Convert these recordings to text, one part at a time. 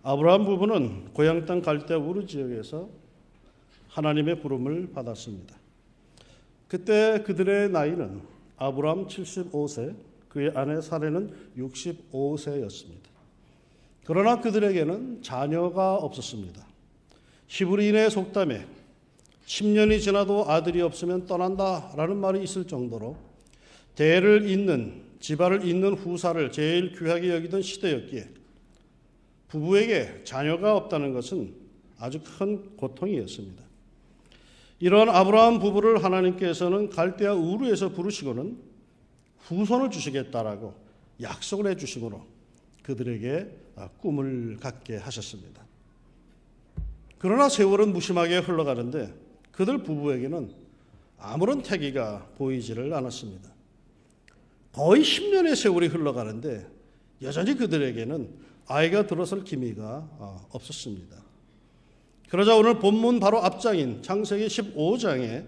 아브라함 부부는 고향 땅 갈대아 우르 지역에서 하나님의 부름을 받았습니다. 그때 그들의 나이는 아브라함 75세, 그의 아내 사레는 65세였습니다. 그러나 그들에게는 자녀가 없었습니다. 히브리인의 속담에 10년이 지나도 아들이 없으면 떠난다라는 말이 있을 정도로 대를 잇는, 집안을 잇는 후사를 제일 귀하게 여기던 시대였기에 부부에게 자녀가 없다는 것은 아주 큰 고통이었습니다. 이런 아브라함 부부를 하나님께서는 갈대아 우르에서 부르시고는 후손을 주시겠다라고 약속을 해주심으로 그들에게 꿈을 갖게 하셨습니다. 그러나 세월은 무심하게 흘러가는데 그들 부부에게는 아무런 태기가 보이지를 않았습니다. 거의 10년의 세월이 흘러가는데 여전히 그들에게는 아이가 들어설 기미가 없었습니다. 그러자 오늘 본문 바로 앞장인 창세기 15장에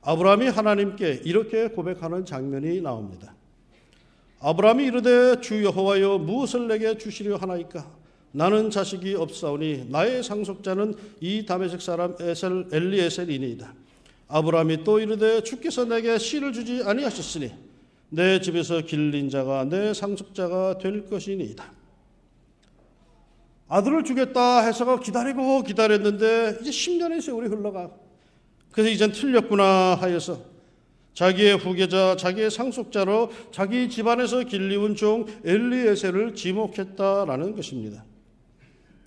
아브라함이 하나님께 이렇게 고백하는 장면이 나옵니다. 아브라함이 이르되 주 여호와여 무엇을 내게 주시려 하나이까? 나는 자식이 없사오니 나의 상속자는 이 다메섹 사람 엘리에셀이니이다. 아브라함이 또 이르되 주께서 내게 씨를 주지 아니하셨으니 내 집에서 길린 자가 내 상속자가 될 것이니이다. 아들을 주겠다 해서 기다리고 기다렸는데 이제 10년의 세월이 흘러가. 그래서 이젠 틀렸구나 하여서 자기의 후계자, 자기의 상속자로 자기 집안에서 길리운 종 엘리에셀을 지목했다라는 것입니다.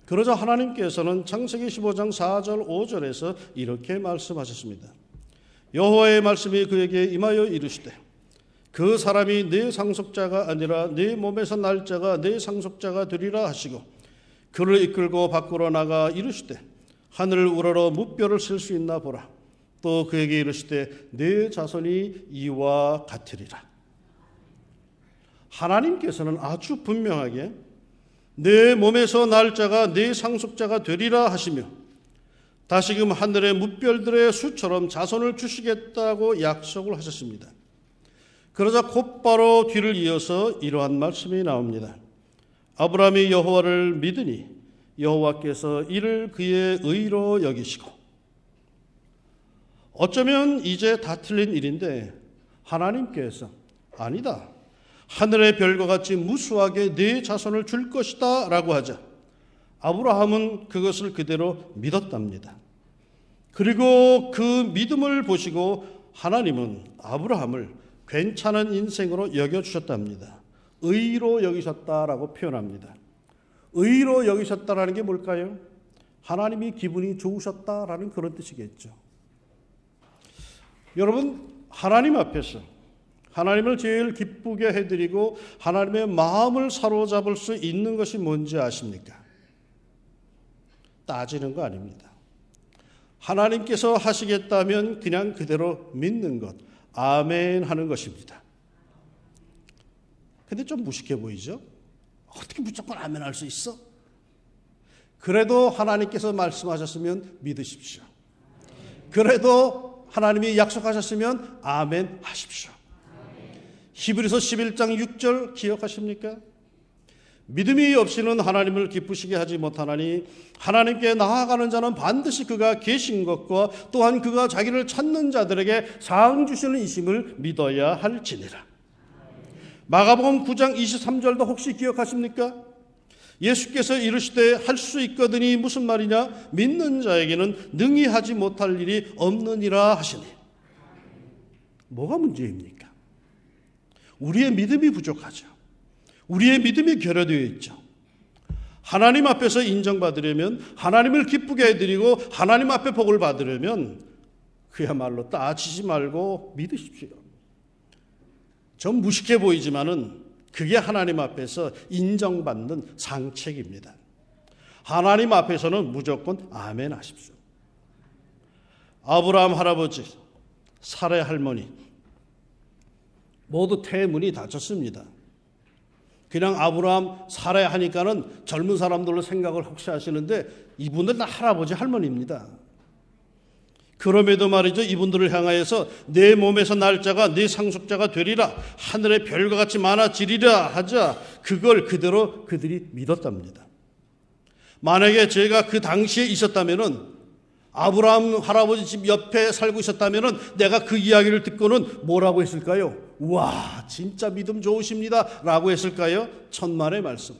그러자 하나님께서는 창세기 15장 4절 5절에서 이렇게 말씀하셨습니다. 여호와의 말씀이 그에게 임하여 이르시되 그 사람이 네 상속자가 아니라 네 몸에서 날 자가 네 상속자가 되리라 하시고 그를 이끌고 밖으로 나가 이르시되 하늘을 우러러 무뼈를 쓸 수 있나 보라. 또 그에게 이르시되 네 자손이 이와 같으리라. 하나님께서는 아주 분명하게 내 몸에서 날 자가 네 상속자가 되리라 하시며 다시금 하늘의 무별들의 수처럼 자손을 주시겠다고 약속을 하셨습니다. 그러자 곧바로 뒤를 이어서 이러한 말씀이 나옵니다. 아브라함이 여호와를 믿으니 여호와께서 이를 그의 의로 여기시고. 어쩌면 이제 다 틀린 일인데 하나님께서 아니다, 하늘의 별과 같이 무수하게 네 자손을 줄 것이다 라고 하자 아브라함은 그것을 그대로 믿었답니다. 그리고 그 믿음을 보시고 하나님은 아브라함을 괜찮은 인생으로 여겨주셨답니다. 의로 여기셨다라고 표현합니다. 의로 여기셨다라는 게 뭘까요? 하나님이 기분이 좋으셨다라는 그런 뜻이겠죠. 여러분, 하나님 앞에서 하나님을 제일 기쁘게 해드리고 하나님의 마음을 사로잡을 수 있는 것이 뭔지 아십니까? 따지는 거 아닙니다. 하나님께서 하시겠다면 그냥 그대로 믿는 것, 아멘 하는 것입니다. 근데 좀 무식해 보이죠? 어떻게 무조건 아멘 할 수 있어? 그래도 하나님께서 말씀하셨으면 믿으십시오. 그래도 하나님이 약속하셨으면 아멘 하십시오. 히브리서 11장 6절 기억하십니까? 믿음이 없이는 하나님을 기쁘시게 하지 못하나니 하나님께 나아가는 자는 반드시 그가 계신 것과 또한 그가 자기를 찾는 자들에게 상 주시는 이심을 믿어야 할지니라. 마가복음 9장 23절도 혹시 기억하십니까? 예수께서 이르시되 할 수 있거든이 무슨 말이냐? 믿는 자에게는 능히 하지 못할 일이 없느니라 하시니. 뭐가 문제입니까? 우리의 믿음이 부족하죠. 우리의 믿음이 결여되어 있죠. 하나님 앞에서 인정받으려면, 하나님을 기쁘게 해드리고 하나님 앞에 복을 받으려면 그야말로 따지지 말고 믿으십시오. 좀 무식해 보이지만은 그게 하나님 앞에서 인정받는 상책입니다. 하나님 앞에서는 무조건 아멘 하십시오. 아브라함 할아버지, 사레 할머니 모두 태문이 닫혔습니다. 그냥 아브라함 사레 하니까는 젊은 사람들로 생각을 혹시 하시는데 이분들은 다 할아버지 할머니입니다. 그럼에도 말이죠, 이분들을 향하여서 내 몸에서 날 자가 네 상속자가 되리라, 하늘의 별과 같이 많아지리라 하자 그걸 그대로 그들이 믿었답니다. 만약에 제가 그 당시에 있었다면은, 아브라함 할아버지 집 옆에 살고 있었다면은 내가 그 이야기를 듣고는 뭐라고 했을까요? 와, 진짜 믿음 좋으십니다 라고 했을까요? 천만의 말씀.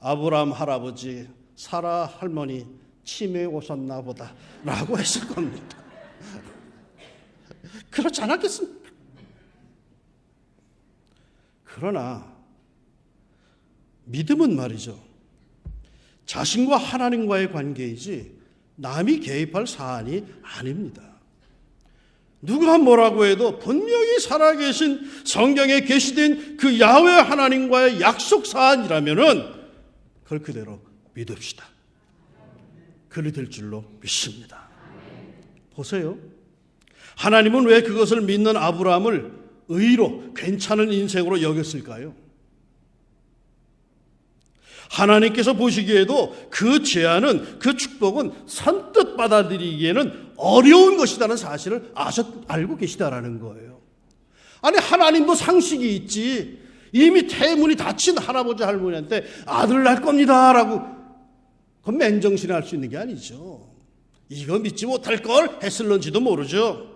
아브라함 할아버지, 사라 할머니 치매 오셨나 보다 라고 했을 겁니다. 그렇지 않았겠습니까? 그러나 믿음은 말이죠, 자신과 하나님과의 관계이지 남이 개입할 사안이 아닙니다. 누가 뭐라고 해도 분명히 살아계신 성경에 계시된 그 야훼 하나님과의 약속 사안이라면은 그걸 그대로 믿읍시다. 그리 될 줄로 믿습니다. 보세요. 하나님은 왜 그것을 믿는 아브라함을 의로 괜찮은 인생으로 여겼을까요? 하나님께서 보시기에도 그 제안은, 그 축복은 선뜻 받아들이기에는 어려운 것이라는 사실을 알고 계시다라는 거예요. 아니, 하나님도 상식이 있지. 이미 태문이 닫힌 할아버지 할머니한테 아들 낳을 겁니다 라고 그건 맨정신에 할 수 있는 게 아니죠. 이거 믿지 못할 걸 했을런지도 모르죠.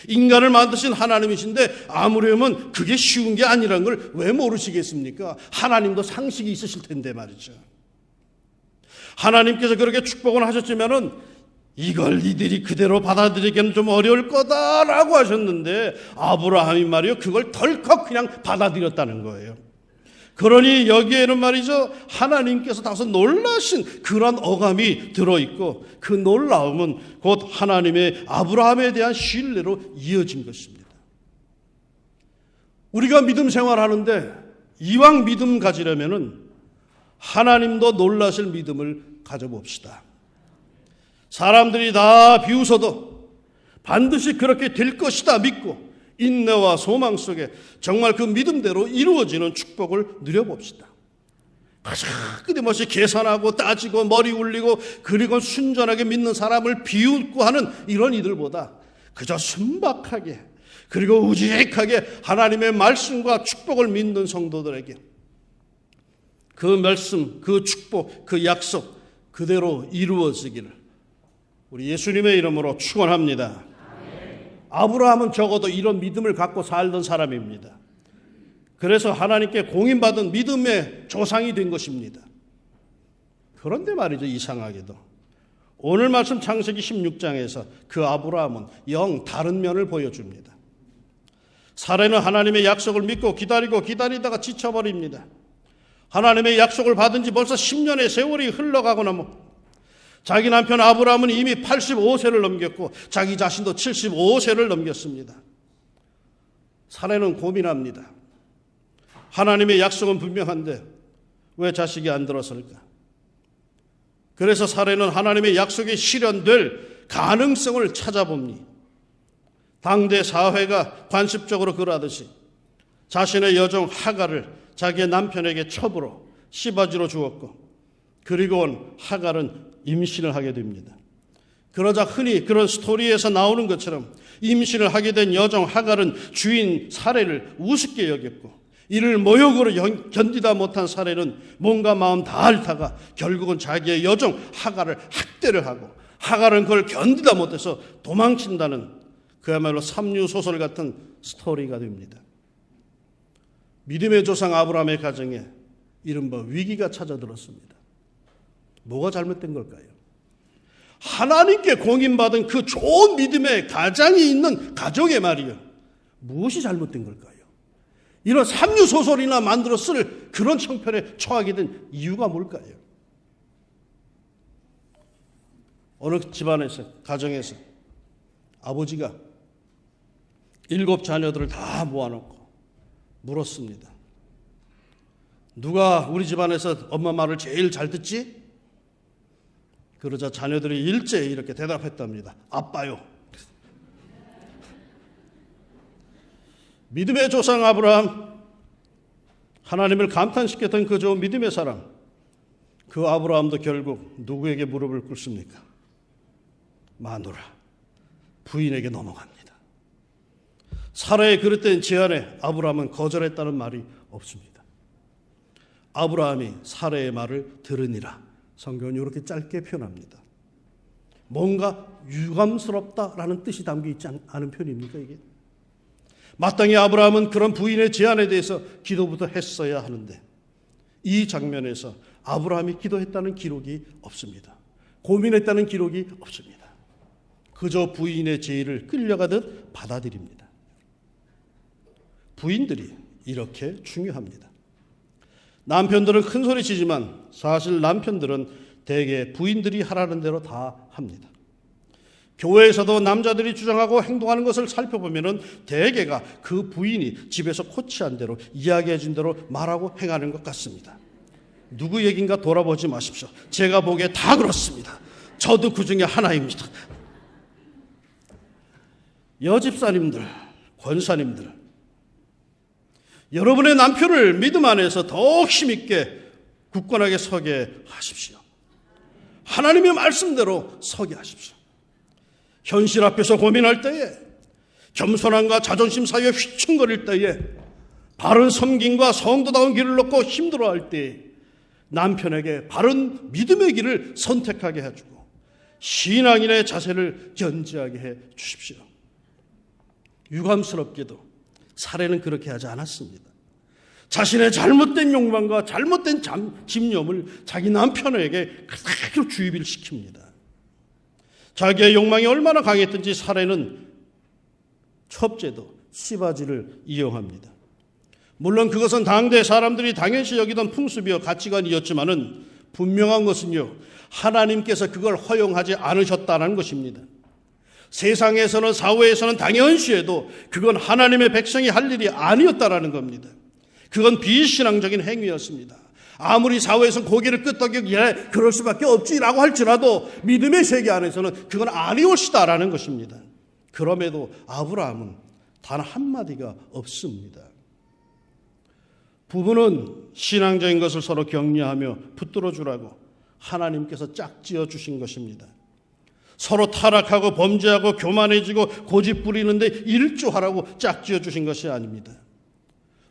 인간을 만드신 하나님이신데 아무려면 그게 쉬운 게 아니란 걸 왜 모르시겠습니까? 하나님도 상식이 있으실 텐데 말이죠. 하나님께서 그렇게 축복을 하셨지만은 이걸 니들이 그대로 받아들이기는 좀 어려울 거다라고 하셨는데 아브라함이 말이요, 그걸 덜컥 그냥 받아들였다는 거예요. 그러니 여기에는 말이죠, 하나님께서 다소 놀라신 그런 어감이 들어있고, 그 놀라움은 곧 하나님의 아브라함에 대한 신뢰로 이어진 것입니다. 우리가 믿음 생활하는데 이왕 믿음 가지려면은 하나님도 놀라실 믿음을 가져봅시다. 사람들이 다 비웃어도 반드시 그렇게 될 것이다 믿고 인내와 소망 속에 정말 그 믿음대로 이루어지는 축복을 누려봅시다. 끊임없이 계산하고 따지고 머리 굴리고 그리고 순전하게 믿는 사람을 비웃고 하는 이런 이들보다 그저 순박하게 그리고 우직하게 하나님의 말씀과 축복을 믿는 성도들에게 그 말씀, 그 축복, 그 약속 그대로 이루어지기를 우리 예수님의 이름으로 축원합니다. 아브라함은 적어도 이런 믿음을 갖고 살던 사람입니다. 그래서 하나님께 공인받은 믿음의 조상이 된 것입니다. 그런데 말이죠, 이상하게도 오늘 말씀 창세기 16장에서 그 아브라함은 영 다른 면을 보여줍니다. 사례는 하나님의 약속을 믿고 기다리다가 지쳐버립니다. 하나님의 약속을 받은 지 벌써 10년의 세월이 흘러가고 나면 자기 남편 아브라함은 이미 85세를 넘겼고 자기 자신도 75세를 넘겼습니다. 사례는 고민합니다. 하나님의 약속은 분명한데 왜 자식이 안 들어설까? 그래서 사례는 하나님의 약속이 실현될 가능성을 찾아봅니다. 당대 사회가 관습적으로 그러하듯이 자신의 여종 하갈을 자기의 남편에게 첩으로 시바지로 주었고 그리고 하갈은 임신을 하게 됩니다. 그러자 흔히 그런 스토리에서 나오는 것처럼 임신을 하게 된 여종 하갈은 주인 사례를 우습게 여겼고 이를 모욕으로 견디다 못한 사례는 몸과 마음 다 앓다가 결국은 자기의 여종 하갈을 학대를 하고 하갈은 그걸 견디다 못해서 도망친다는 그야말로 삼류소설 같은 스토리가 됩니다. 믿음의 조상 아브라함의 가정에 이른바 위기가 찾아들었습니다. 뭐가 잘못된 걸까요? 하나님께 공인받은 그 좋은 믿음의 가장이 있는 가정에 말이요, 무엇이 잘못된 걸까요? 이런 삼류소설이나 만들어 쓸 그런 형편에 처하게 된 이유가 뭘까요? 어느 집안에서, 가정에서 아버지가 7 자녀들을 다 모아놓고 물었습니다. 누가 우리 집안에서 엄마 말을 제일 잘 듣지? 그러자 자녀들이 일제히 이렇게 대답했답니다. 아빠요. 믿음의 조상 아브라함, 하나님을 감탄시켰던 그 좋은 믿음의 사람, 그 아브라함도 결국 누구에게 무릎을 꿇습니까? 마누라, 부인에게 넘어갑니다. 사라의 그릇된 제안에 아브라함은 거절했다는 말이 없습니다. 아브라함이 사라의 말을 들으니라. 성경은 이렇게 짧게 표현합니다. 뭔가 유감스럽다라는 뜻이 담겨있지 않은 표현입니까 이게? 마땅히 아브라함은 그런 부인의 제안에 대해서 기도부터 했어야 하는데 이 장면에서 아브라함이 기도했다는 기록이 없습니다. 고민했다는 기록이 없습니다. 그저 부인의 제의를 끌려가듯 받아들입니다. 부인들이 이렇게 중요합니다. 남편들은 큰 소리 치지만 사실 남편들은 대개 부인들이 하라는 대로 다 합니다. 교회에서도 남자들이 주장하고 행동하는 것을 살펴보면 대개가 그 부인이 집에서 코치한 대로 이야기해 준 대로 말하고 행하는 것 같습니다. 누구 얘기인가 돌아보지 마십시오. 제가 보기에 다 그렇습니다. 저도 그 중에 하나입니다. 여집사님들, 권사님들, 여러분의 남편을 믿음 안에서 더욱 힘있게 굳건하게 서게 하십시오. 하나님의 말씀대로 서게 하십시오. 현실 앞에서 고민할 때에, 겸손함과 자존심 사이에 휘청거릴 때에, 바른 섬김과 성도다운 길을 놓고 힘들어할 때에 남편에게 바른 믿음의 길을 선택하게 해주고 신앙인의 자세를 견지하게 해 주십시오. 유감스럽게도 사례는 그렇게 하지 않았습니다. 자신의 잘못된 욕망과 잘못된 집념을 자기 남편에게 그대로 주입을 시킵니다. 자기의 욕망이 얼마나 강했든지 사례는 첩제도 시바지를 이용합니다. 물론 그것은 당대 사람들이 당연시 여기던 풍습이요 가치관이었지만은 분명한 것은요, 하나님께서 그걸 허용하지 않으셨다는 것입니다. 세상에서는, 사회에서는 당연시해도 그건 하나님의 백성이 할 일이 아니었다라는 겁니다. 그건 비신앙적인 행위였습니다. 아무리 사회에서 고개를 끄덕이고 그럴 수밖에 없지라고 할지라도 믿음의 세계 안에서는 그건 아니오시다라는 것입니다. 그럼에도 아브라함은 단 한마디가 없습니다. 부부는 신앙적인 것을 서로 격려하며 붙들어 주라고 하나님께서 짝지어 주신 것입니다. 서로 타락하고 범죄하고 교만해지고 고집 부리는데 일조하라고 짝지어 주신 것이 아닙니다.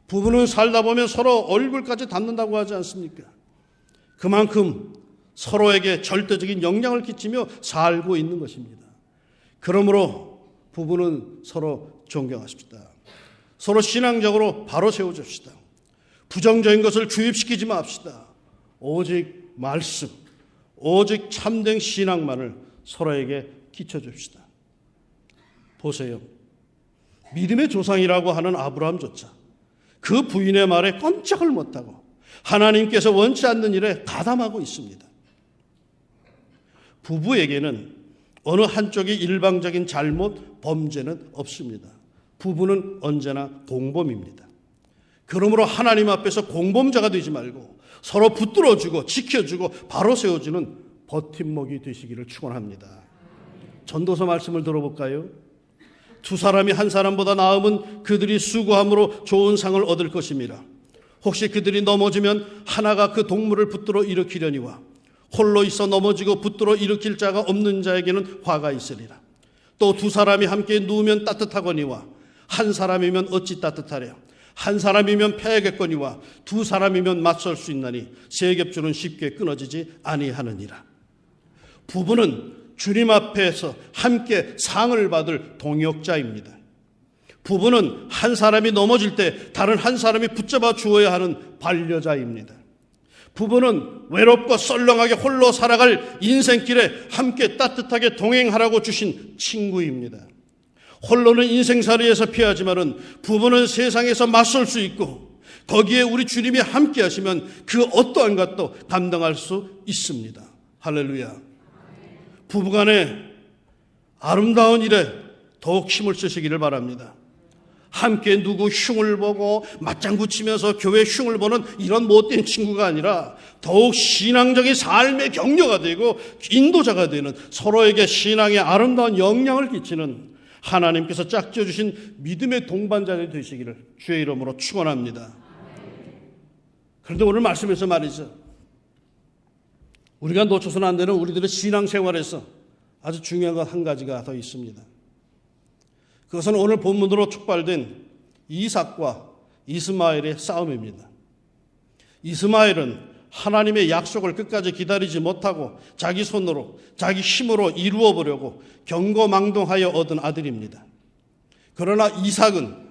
부부는 살다 보면 서로 얼굴까지 닿는다고 하지 않습니까? 그만큼 서로에게 절대적인 영향을 끼치며 살고 있는 것입니다. 그러므로 부부는 서로 존경하십시다. 서로 신앙적으로 바로 세워줍시다. 부정적인 것을 주입시키지 맙시다. 오직 말씀, 오직 참된 신앙만을 서로에게 끼쳐줍시다. 보세요. 믿음의 조상이라고 하는 아브라함조차 그 부인의 말에 꼼짝을 못하고 하나님께서 원치 않는 일에 가담하고 있습니다. 부부에게는 어느 한쪽이 일방적인 잘못, 범죄는 없습니다. 부부는 언제나 공범입니다. 그러므로 하나님 앞에서 공범자가 되지 말고 서로 붙들어주고 지켜주고 바로 세워주는 버팀목이 되시기를 축원합니다. 전도서 말씀을 들어볼까요? 두 사람이 한 사람보다 나음은 그들이 수고함으로 좋은 상을 얻을 것입니다. 혹시 그들이 넘어지면 하나가 그 동물을 붙들어 일으키려니와 홀로 있어 넘어지고 붙들어 일으킬 자가 없는 자에게는 화가 있으리라. 또 두 사람이 함께 누우면 따뜻하거니와 한 사람이면 어찌 따뜻하랴. 한 사람이면 패하겠거니와 두 사람이면 맞설 수 있나니 세 겹줄은 쉽게 끊어지지 아니하느니라. 부부는 주님 앞에서 함께 상을 받을 동역자입니다. 부부는 한 사람이 넘어질 때 다른 한 사람이 붙잡아 주어야 하는 반려자입니다. 부부는 외롭고 썰렁하게 홀로 살아갈 인생길에 함께 따뜻하게 동행하라고 주신 친구입니다. 홀로는 인생살이에서 피하지만은 부부는 세상에서 맞설 수 있고 거기에 우리 주님이 함께 하시면 그 어떠한 것도 감당할 수 있습니다. 할렐루야. 부부간에 아름다운 일에 더욱 힘을 쓰시기를 바랍니다. 함께 누구 흉을 보고 맞장구 치면서 교회 흉을 보는 이런 못된 친구가 아니라 더욱 신앙적인 삶의 격려가 되고 인도자가 되는, 서로에게 신앙의 아름다운 영향을 끼치는 하나님께서 짝지어 주신 믿음의 동반자가 되시기를 주의 이름으로 축원합니다. 그런데 오늘 말씀에서 말이죠, 우리가 놓쳐서는 안 되는 우리들의 신앙생활에서 아주 중요한 것 한 가지가 더 있습니다. 그것은 오늘 본문으로 촉발된 이삭과 이스마엘의 싸움입니다. 이스마엘은 하나님의 약속을 끝까지 기다리지 못하고 자기 손으로, 자기 힘으로 이루어 보려고 경거망동하여 얻은 아들입니다. 그러나 이삭은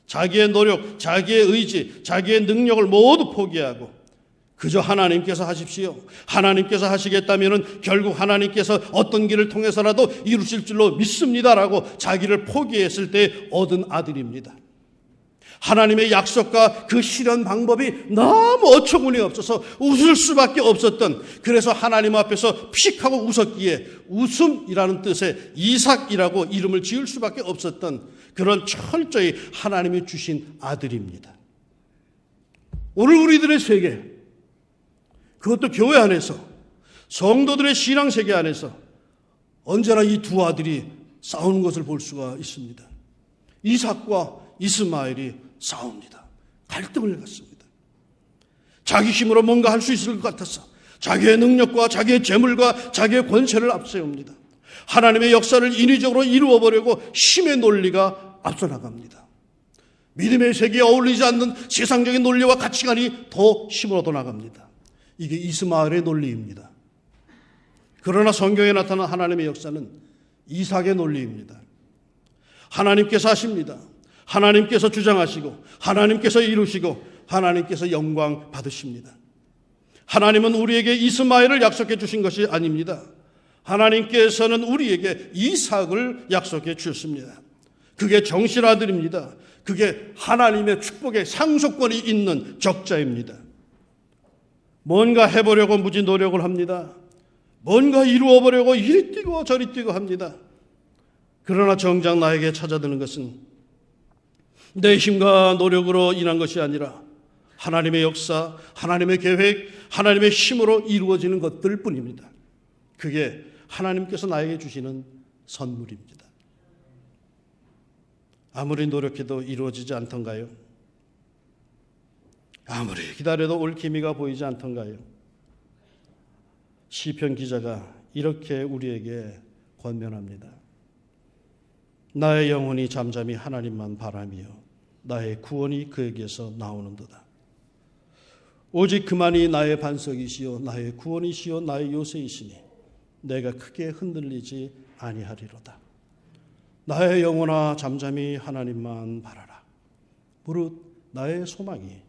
자기의 노력, 자기의 의지, 자기의 능력을 모두 포기하고 그저 하나님께서 하십시오. 하나님께서 하시겠다면 결국 하나님께서 어떤 길을 통해서라도 이루실 줄로 믿습니다라고 자기를 포기했을 때 얻은 아들입니다. 하나님의 약속과 그 실현 방법이 너무 어처구니 없어서 웃을 수밖에 없었던, 그래서 하나님 앞에서 픽하고 웃었기에 웃음이라는 뜻의 이삭이라고 이름을 지을 수밖에 없었던 그런 철저히 하나님이 주신 아들입니다. 오늘 우리들의 세계, 그것도 교회 안에서 성도들의 신앙 세계 안에서 언제나 이 두 아들이 싸우는 것을 볼 수가 있습니다. 이삭과 이스마엘이 싸웁니다. 갈등을 갖습니다. 자기 힘으로 뭔가 할 수 있을 것 같아서 자기의 능력과 자기의 재물과 자기의 권세를 앞세웁니다. 하나님의 역사를 인위적으로 이루어보려고 힘의 논리가 앞서 나갑니다. 믿음의 세계에 어울리지 않는 세상적인 논리와 가치관이 더 힘을 얻어 나갑니다. 이게 이스마엘의 논리입니다. 그러나 성경에 나타난 하나님의 역사는 이삭의 논리입니다. 하나님께서 하십니다. 하나님께서 주장하시고 하나님께서 이루시고 하나님께서 영광 받으십니다. 하나님은 우리에게 이스마엘을 약속해 주신 것이 아닙니다. 하나님께서는 우리에게 이삭을 약속해 주셨습니다. 그게 정실아들입니다. 그게 하나님의 축복의 상속권이 있는 적자입니다. 뭔가 해보려고 무지 노력을 합니다. 뭔가 이루어보려고 이리 뛰고 저리 뛰고 합니다. 그러나 정작 나에게 찾아드는 것은 내 힘과 노력으로 인한 것이 아니라 하나님의 역사, 하나님의 계획, 하나님의 힘으로 이루어지는 것들 뿐입니다. 그게 하나님께서 나에게 주시는 선물입니다. 아무리 노력해도 이루어지지 않던가요? 아무리 기다려도 올 기미가 보이지 않던가요? 시편 기자가 이렇게 우리에게 권면합니다. 나의 영혼이 잠잠히 하나님만 바라며 나의 구원이 그에게서 나오는도다. 오직 그만이 나의 반석이시요 나의 구원이시요 나의 요새이시니 내가 크게 흔들리지 아니하리로다. 나의 영혼아 잠잠히 하나님만 바라라. 무릇 나의 소망이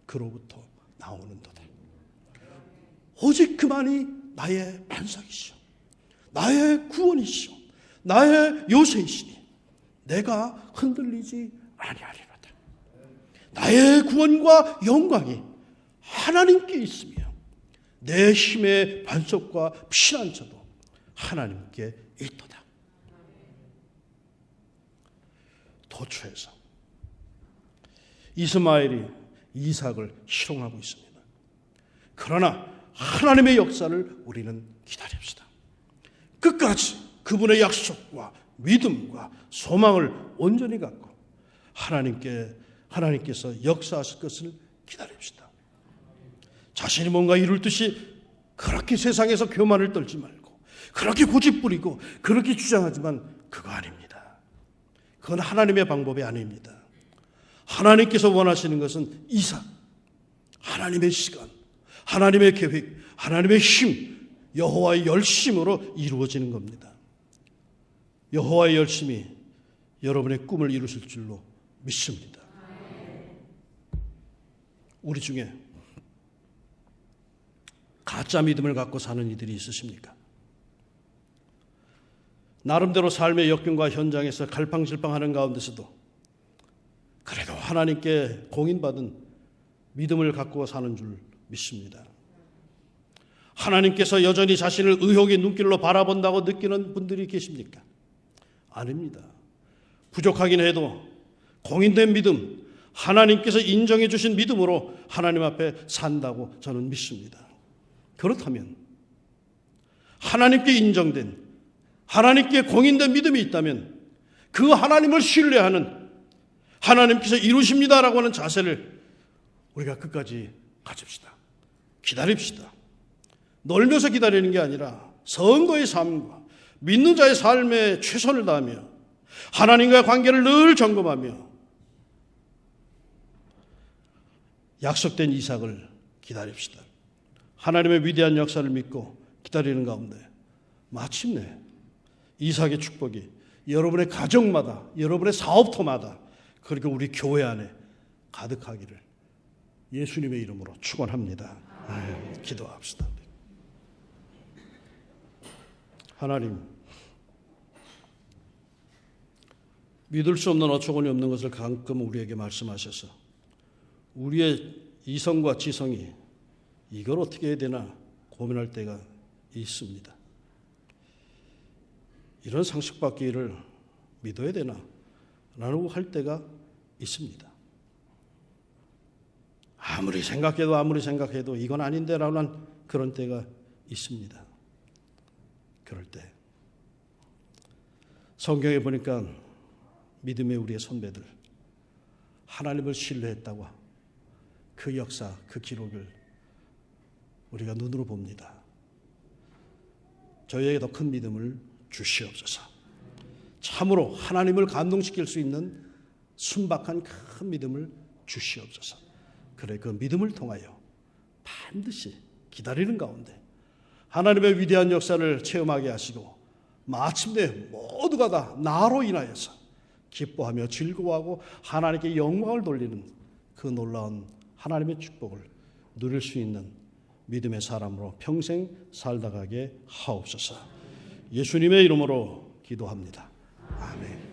그로부터 나오는도다. 오직 그만이 나의 반석이시요 나의 구원이시요 나의 요새이시니 내가 흔들리지 아니하리로다. 나의 구원과 영광이 하나님께 있으며 내 힘의 반석과 피난처도 하나님께 있도다. 도처에서 이스마엘이 이삭을 희롱하고 있습니다. 그러나 하나님의 역사를 우리는 기다립시다. 끝까지 그분의 약속과 믿음과 소망을 온전히 갖고 하나님께서 역사하실 것을 기다립시다. 자신이 뭔가 이룰 듯이 그렇게 세상에서 교만을 떨지 말고 그렇게 고집부리고 그렇게 주장하지만 그거 아닙니다. 그건 하나님의 방법이 아닙니다. 하나님께서 원하시는 것은 이삭, 하나님의 시간, 하나님의 계획, 하나님의 힘, 여호와의 열심으로 이루어지는 겁니다. 여호와의 열심이 여러분의 꿈을 이루실 줄로 믿습니다. 우리 중에 가짜 믿음을 갖고 사는 이들이 있으십니까? 나름대로 삶의 역경과 현장에서 갈팡질팡하는 가운데서도 그래도 하나님께 공인받은 믿음을 갖고 사는 줄 믿습니다. 하나님께서 여전히 자신을 의혹의 눈길로 바라본다고 느끼는 분들이 계십니까? 아닙니다. 부족하긴 해도 공인된 믿음, 하나님께서 인정해 주신 믿음으로 하나님 앞에 산다고 저는 믿습니다. 그렇다면 하나님께 인정된, 하나님께 공인된 믿음이 있다면 그 하나님을 신뢰하는, 하나님께서 이루십니다라고 하는 자세를 우리가 끝까지 가집시다. 기다립시다. 놀면서 기다리는 게 아니라 성도의 삶과 믿는 자의 삶에 최선을 다하며 하나님과의 관계를 늘 점검하며 약속된 이삭을 기다립시다. 하나님의 위대한 역사를 믿고 기다리는 가운데 마침내 이삭의 축복이 여러분의 가정마다, 여러분의 사업터마다, 그리고 우리 교회 안에 가득하기를 예수님의 이름으로 축원합니다. 기도합시다. 하나님, 믿을 수 없는 어처구니 없는 것을 가끔 우리에게 말씀하셔서 우리의 이성과 지성이 이걸 어떻게 해야 되나 고민할 때가 있습니다. 이런 상식받기를 믿어야 되나 라고 할 때가 있습니다. 아무리 생각해도 이건 아닌데 라는 그런 때가 있습니다. 그럴 때 성경에 보니까 믿음의 우리의 선배들 하나님을 신뢰했다고 그 역사, 그 기록을 우리가 눈으로 봅니다. 저희에게 더 큰 믿음을 주시옵소서. 참으로 하나님을 감동시킬 수 있는 순박한 큰 믿음을 주시옵소서. 그래, 그 믿음을 통하여 반드시 기다리는 가운데 하나님의 위대한 역사를 체험하게 하시고 마침내 모두가 다 나로 인하여서 기뻐하며 즐거워하고 하나님께 영광을 돌리는 그 놀라운 하나님의 축복을 누릴 수 있는 믿음의 사람으로 평생 살다 가게 하옵소서. 예수님의 이름으로 기도합니다. 아멘.